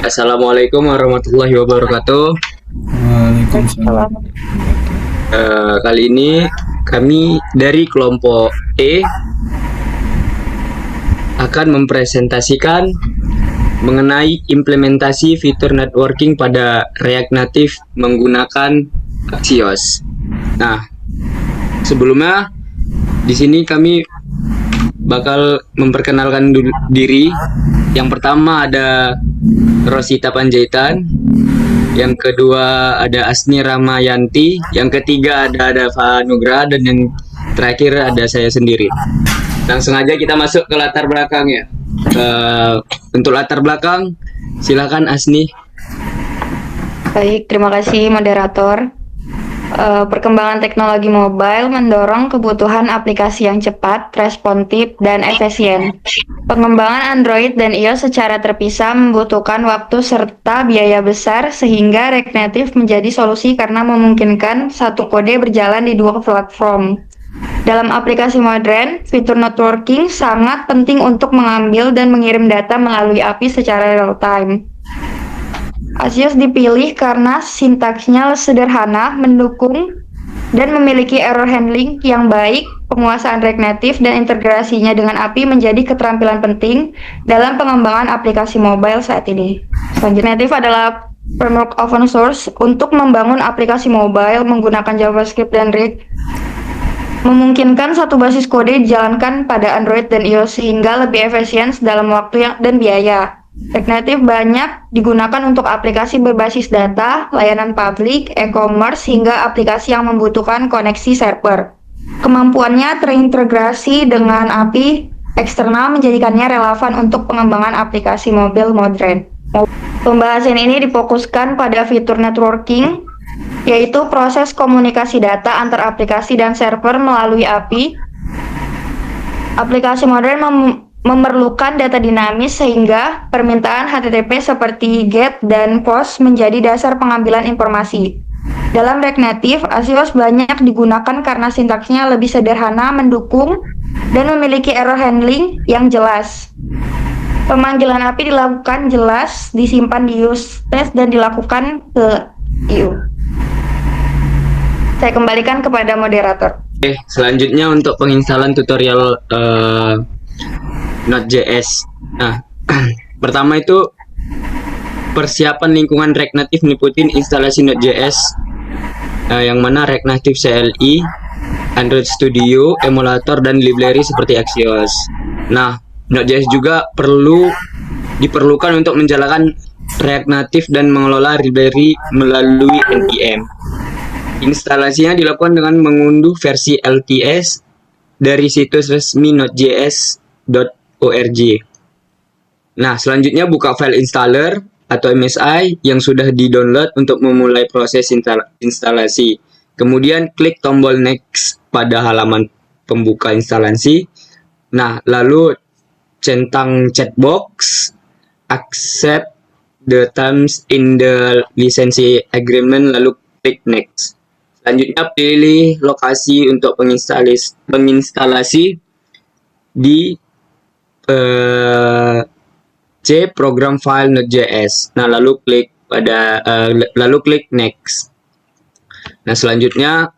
Assalamualaikum warahmatullahi wabarakatuh. Waalaikumsalam. Salam. Kali ini kami dari kelompok E akan mempresentasikan mengenai implementasi fitur networking pada React Native menggunakan Axios. Nah, sebelumnya di sini kami bakal memperkenalkan diri. Yang pertama ada Rosita Panjaitan, yang kedua ada Asni Ramayanti, yang ketiga ada Dava Nugra, dan yang terakhir ada saya sendiri. Langsung aja kita masuk ke latar belakang ya. Untuk latar belakang, silakan Asni. Baik, terima kasih moderator. Perkembangan teknologi mobile mendorong kebutuhan aplikasi yang cepat, responsif, dan efisien. Pengembangan Android dan iOS secara terpisah membutuhkan waktu serta biaya besar sehingga React Native menjadi solusi karena memungkinkan satu kode berjalan di dua platform. Dalam aplikasi modern, fitur networking sangat penting untuk mengambil dan mengirim data melalui API secara real-time. Axios dipilih karena sintaksnya sederhana, mendukung, dan memiliki error handling yang baik. Penguasaan React Native dan integrasinya dengan API menjadi keterampilan penting dalam pengembangan aplikasi mobile saat ini. Selanjutnya, Native adalah framework open source untuk membangun aplikasi mobile menggunakan JavaScript dan React. Memungkinkan satu basis kode dijalankan pada Android dan iOS sehingga lebih efisien dalam waktu dan biaya. React Native banyak digunakan untuk aplikasi berbasis data, layanan publik, e-commerce, hingga aplikasi yang membutuhkan koneksi server. Kemampuannya terintegrasi dengan API eksternal menjadikannya relevan untuk pengembangan aplikasi mobil modern. Pembahasan ini difokuskan pada fitur networking, yaitu proses komunikasi data antar aplikasi dan server melalui API. Aplikasi modern memerlukan data dinamis sehingga permintaan HTTP seperti GET dan POST menjadi dasar pengambilan informasi. Dalam React Native, Axios banyak digunakan karena sintaksnya lebih sederhana, mendukung, dan memiliki error handling yang jelas. Pemanggilan API dilakukan jelas, disimpan di use case, dan dilakukan ke IO. Saya kembalikan kepada moderator. Oke, selanjutnya untuk penginstalan tutorial Node.js. Nah, pertama itu persiapan lingkungan React Native meliputi instalasi Node.js, yang mana React Native CLI, Android Studio, emulator, dan library seperti Axios. Nah, Node.js juga diperlukan untuk menjalankan React Native dan mengelola library melalui npm. Instalasinya dilakukan dengan mengunduh versi LTS dari situs resmi nodejs.org. Nah, selanjutnya buka file installer atau MSI yang sudah di-download untuk memulai proses instalasi. Kemudian klik tombol next pada halaman pembuka instalasi. Nah, lalu centang checkbox accept the terms in the license agreement, lalu klik next. Selanjutnya pilih lokasi untuk penginstalasi di C program file Node.js. Nah, lalu klik next. Nah, selanjutnya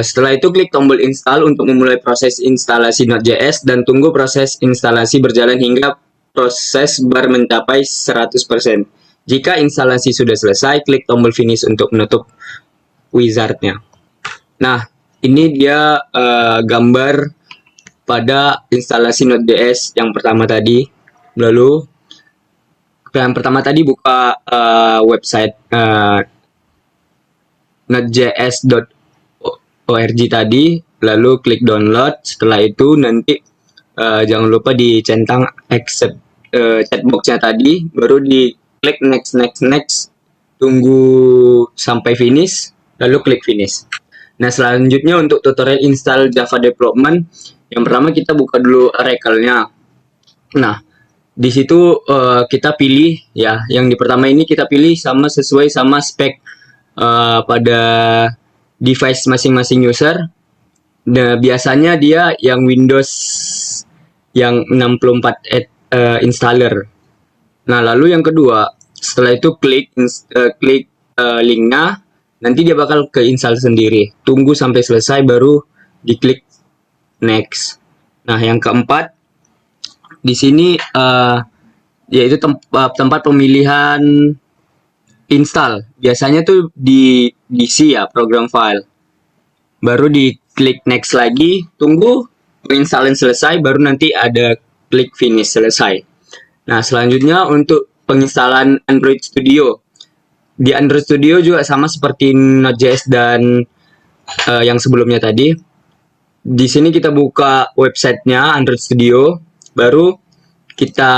setelah itu klik tombol install untuk memulai proses instalasi Node.js dan tunggu proses instalasi berjalan hingga proses bar mencapai 100%. Jika instalasi sudah selesai, klik tombol finish untuk menutup wizardnya. Nah, ini dia gambar pada instalasi Node.js yang pertama tadi. Lalu yang pertama tadi buka website nodejs.org tadi, lalu klik download. Setelah itu nanti jangan lupa dicentang accept chatboxnya tadi, baru diklik next, tunggu sampai finish, lalu klik finish. Nah, selanjutnya untuk tutorial install Java Development, yang pertama kita buka dulu RECL-nya. Nah, di situ kita pilih ya, yang di pertama ini kita pilih sesuai sama spek pada device masing-masing user. Nah, biasanya dia yang Windows yang 64 installer. Nah, lalu yang kedua, setelah itu klik linknya, nanti dia bakal ke install sendiri. Tunggu sampai selesai baru diklik next. Nah, yang keempat, di sini yaitu tempat pemilihan install. Biasanya tuh di DC ya, program file. Baru diklik next lagi, tunggu penginstalan selesai, baru nanti ada klik finish selesai. Nah, selanjutnya untuk penginstalan Android Studio. Di Android Studio juga sama seperti Node.js dan yang sebelumnya tadi. Di sini kita buka websitenya Android Studio, baru kita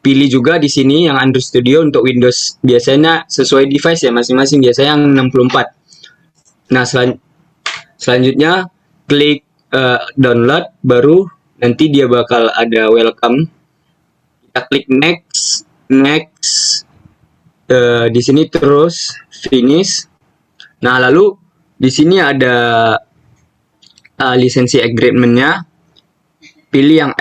pilih juga di sini yang Android Studio untuk Windows. Biasanya sesuai device ya masing-masing, biasanya yang 64. Nah, selanjutnya klik download, baru nanti dia bakal ada welcome. Kita klik next, di sini terus finish. Nah, lalu di sini ada lisensi agreement-nya. Pilih yang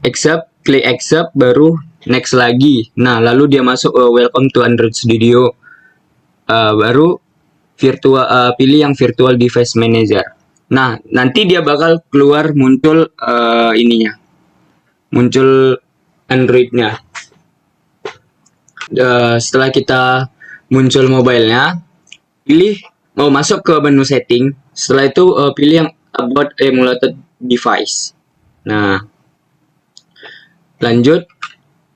accept, klik accept, baru next lagi. Nah, lalu dia masuk welcome to Android Studio. Baru pilih yang virtual device manager. Nah, nanti dia bakal keluar muncul muncul Android-nya. Setelah kita muncul mobile-nya, pilih mau masuk ke menu setting. Setelah itu pilih yang about emulated device. Nah, lanjut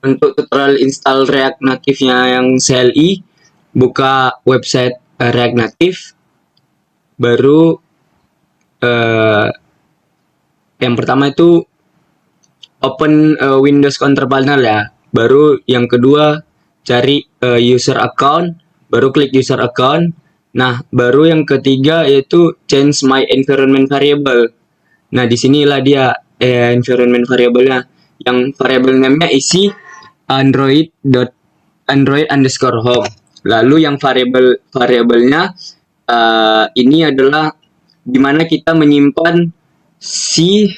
untuk tutorial install React Native-nya yang CLI, buka website React Native, baru yang pertama itu open Windows Control Panel ya. Baru yang kedua cari user account, baru klik user account. Nah, baru yang ketiga yaitu change my environment variable. Nah, disinilah dia environment variable-nya. Yang variable name-nya isi Android underscore home. Lalu yang variabelnya ini adalah dimana kita menyimpan si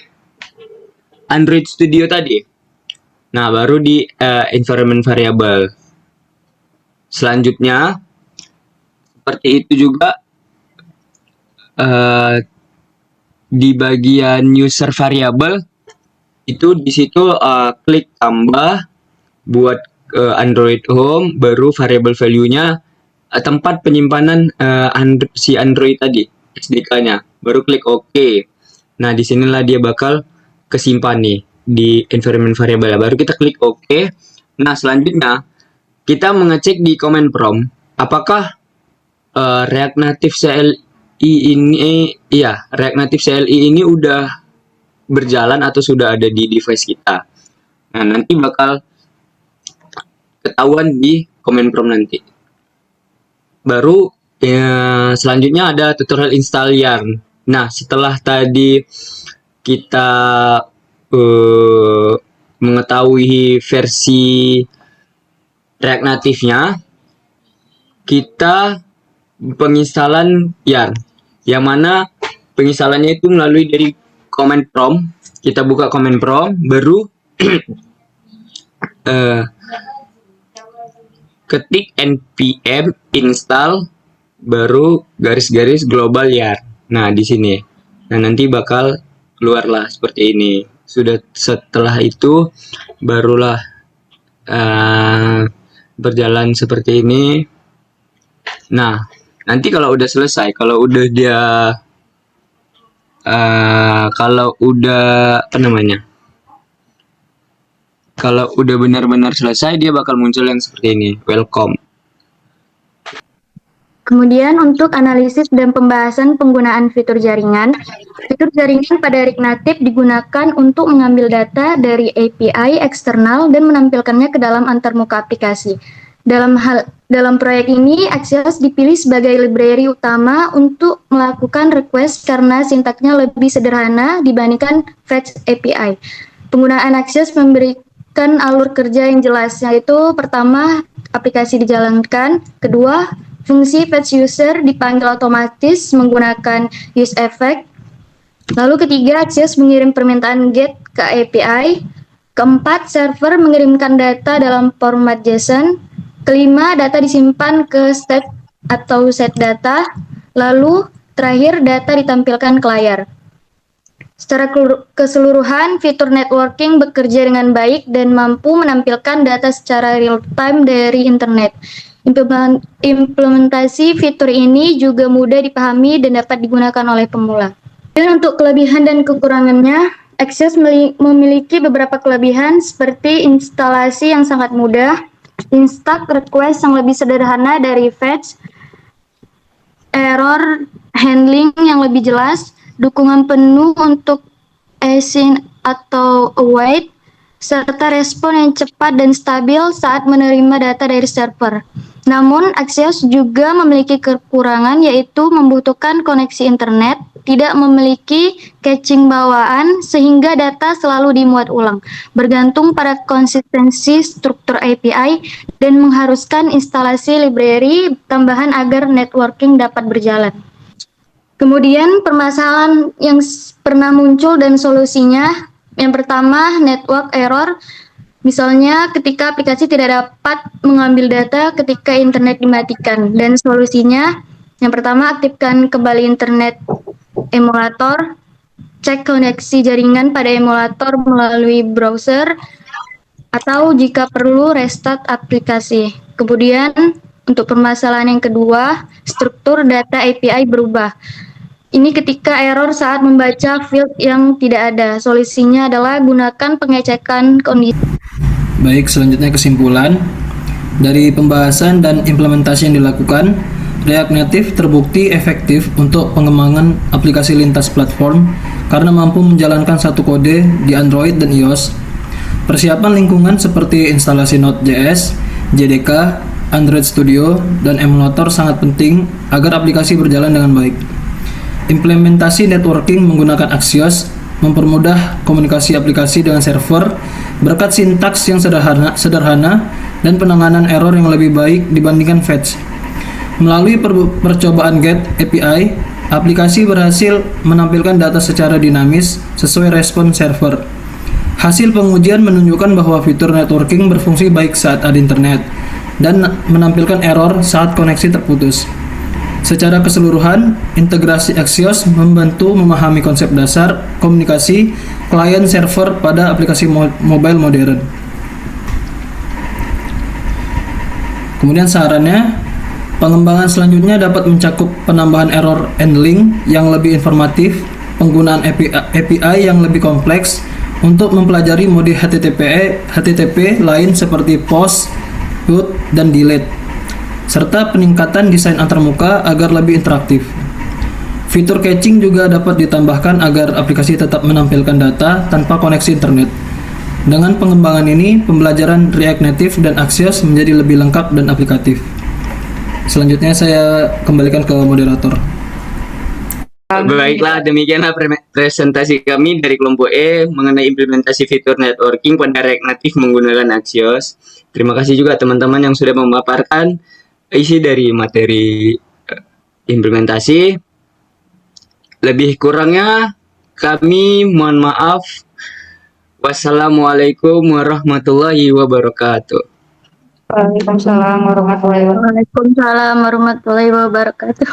Android Studio tadi. Nah, baru di environment variable. Selanjutnya seperti itu juga di bagian user variable itu di situ klik tambah buat Android Home, baru variable value-nya tempat penyimpanan si Android tadi, SDK-nya. Baru klik OK. Nah, disinilah dia bakal kesimpan nih di environment variable. Baru kita klik OK. Nah, selanjutnya kita mengecek di command prompt apakah React Native CLI ini udah berjalan atau sudah ada di device kita. Nah, nanti bakal ketahuan di command prompt nanti. Baru selanjutnya ada tutorial install Yarn. Nah, setelah tadi kita mengetahui versi React Native-nya, kita penginstalan Yarn. Yang mana penginstalannya itu melalui dari command prompt. Kita buka command prompt, baru ketik npm install, baru garis-garis global Yarn. Nah, di sini. Nah, nanti bakal keluarlah seperti ini. Setelah itu barulah berjalan seperti ini. Nah, nanti kalau udah selesai, kalau udah kalau udah benar-benar selesai, dia bakal muncul yang seperti ini, welcome. Kemudian untuk analisis dan pembahasan penggunaan fitur jaringan pada React Native digunakan untuk mengambil data dari API eksternal dan menampilkannya ke dalam antarmuka aplikasi. Dalam proyek ini, Axios dipilih sebagai library utama untuk melakukan request karena sintaknya lebih sederhana dibandingkan Fetch API. Penggunaan Axios memberikan alur kerja yang jelas, yaitu pertama, aplikasi dijalankan, kedua, fungsi fetch user dipanggil otomatis menggunakan use effect. Lalu ketiga, Axios mengirim permintaan GET ke API. Keempat, server mengirimkan data dalam format JSON. Kelima, data disimpan ke state atau set data. Lalu, terakhir, data ditampilkan ke layar. Secara keseluruhan, fitur networking bekerja dengan baik dan mampu menampilkan data secara real-time dari internet. Implementasi fitur ini juga mudah dipahami dan dapat digunakan oleh pemula. Dan untuk kelebihan dan kekurangannya, Axios memiliki beberapa kelebihan seperti instalasi yang sangat mudah, instant request yang lebih sederhana dari fetch, error handling yang lebih jelas, dukungan penuh untuk async atau await, serta respon yang cepat dan stabil saat menerima data dari server. Namun, Axios juga memiliki kekurangan, yaitu membutuhkan koneksi internet, tidak memiliki caching bawaan, sehingga data selalu dimuat ulang, bergantung pada konsistensi struktur API, dan mengharuskan instalasi library tambahan agar networking dapat berjalan. Kemudian permasalahan yang pernah muncul dan solusinya, yang pertama network error, misalnya ketika aplikasi tidak dapat mengambil data ketika internet dimatikan, dan solusinya yang pertama aktifkan kembali internet emulator, cek koneksi jaringan pada emulator melalui browser, atau jika perlu restart aplikasi. Kemudian untuk permasalahan yang kedua, struktur data API berubah. Ini ketika error saat membaca field yang tidak ada. Solusinya adalah gunakan pengecekan kondisi. Baik, selanjutnya kesimpulan. Dari pembahasan dan implementasi yang dilakukan, React Native terbukti efektif untuk pengembangan aplikasi lintas platform karena mampu menjalankan satu kode di Android dan iOS. Persiapan lingkungan seperti instalasi Node.js, JDK, Android Studio, dan emulator sangat penting agar aplikasi berjalan dengan baik. Implementasi networking menggunakan Axios mempermudah komunikasi aplikasi dengan server berkat sintaks yang sederhana dan penanganan error yang lebih baik dibandingkan fetch. Melalui percobaan GET API, aplikasi berhasil menampilkan data secara dinamis sesuai respon server. Hasil pengujian menunjukkan bahwa fitur networking berfungsi baik saat ada internet dan menampilkan error saat koneksi terputus. Secara keseluruhan, integrasi Axios membantu memahami konsep dasar komunikasi klien-server pada aplikasi mobile modern. Kemudian sarannya, pengembangan selanjutnya dapat mencakup penambahan error handling yang lebih informatif, penggunaan API yang lebih kompleks untuk mempelajari mode HTTP lain seperti POST, PUT, dan DELETE, serta peningkatan desain antarmuka agar lebih interaktif. Fitur caching juga dapat ditambahkan agar aplikasi tetap menampilkan data tanpa koneksi internet. Dengan pengembangan ini, pembelajaran React Native dan Axios menjadi lebih lengkap dan aplikatif. Selanjutnya saya kembalikan ke moderator. Baiklah, demikianlah presentasi kami dari kelompok E mengenai implementasi fitur networking pada React Native menggunakan Axios. Terima kasih juga teman-teman yang sudah memaparkan isi dari materi implementasi. Lebih kurangnya kami mohon maaf. Wassalamualaikum warahmatullahi wabarakatuh. Waalaikumsalam warahmatullahi wabarakatuh. Waalaikumsalam warahmatullahi wabarakatuh.